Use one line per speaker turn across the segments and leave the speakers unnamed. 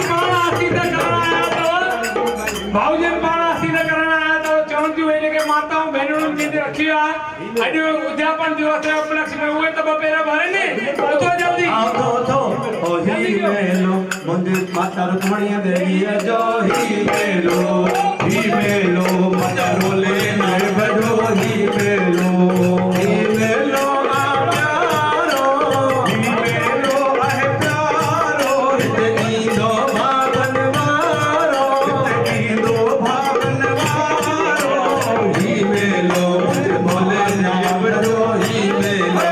बाणा सीधा करना आया तो भाऊजन बाणा सीधा करना आया तो चवंदी हुई के माताओं बहनों ने रखी है अॼु उद्यापन दिवस है उपलक्ष्य में हुए तो पेरा भरे ने उठो जल्दी
तो ही मेलो मुझे माता रुक्मणी देवी जो ही मेलो मजा रोले में बजो ही मेलो प्यारो ही मेलो आहे प्यारो इतनी दो भागन वारो ही मेलो मुझे बोले ना बजो ही मेलो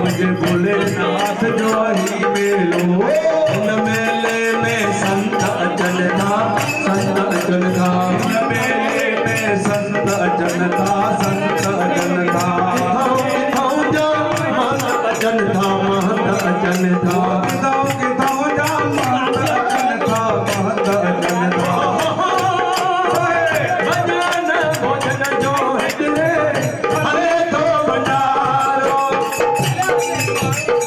मुझे बोले नाथ जो ही मेलो उन मेले में संत अचन था उन मेले में संत अचन था महंत अचन था भजन भोजन जो हितले हरे तो भंडारो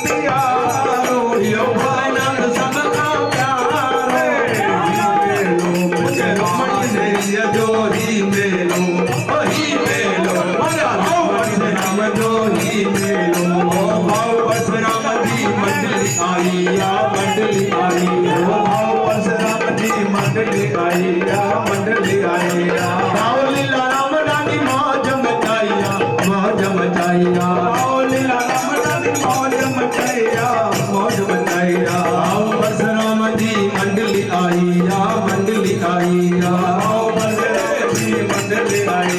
प्यारो यो भानंद सबका प्यारो मुझे रुक्मणी देवी जो ही मेलो परशुराम जो ही मेलो भाव परशुराम जी मंडली आई भाव परशुराम जी मंडली आई भाव लीला राम रानी मौज मचाइया भाव लीला राम रानी मौज मचाइया भाव परशुराम जी मंडली आई भाव परशुराम जी मंडली आई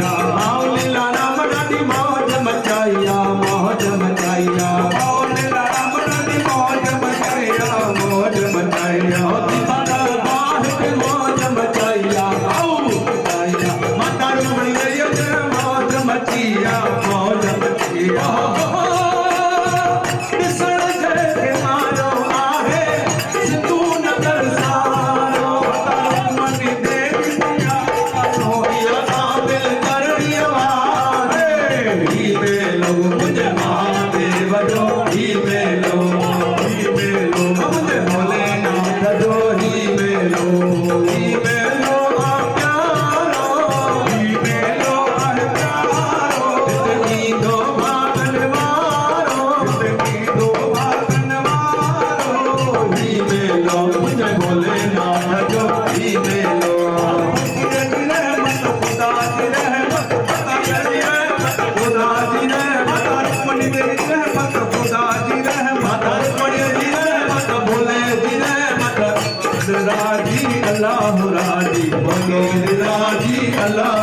भाव लीला राम रानी मौज मचाइया भाव लीला राम रानी मौज मचाइया मौज मचाइया माता रुक्मणी देवी मौज मचिया दिसण जे मारो आहे सिंधु नगर सारो माता रुक्मणी देवी सोहिया काबिल करणिया वारे ही मेलो मुझे महादेव जो ही मेलो मुझे भोलेनाथ जो ही मेलो प्यारो ही मेलो आहे प्यारो इतनी दो भागन वारो ही मेलो मुझे भोलेनाथ जो ही मेलो खुदा जी रहमत रुक्मणी देवी रहमत खुदा जी रहमत भोले जी रहमत राजी अल्लाह राजी बोलो राजी अल्लाह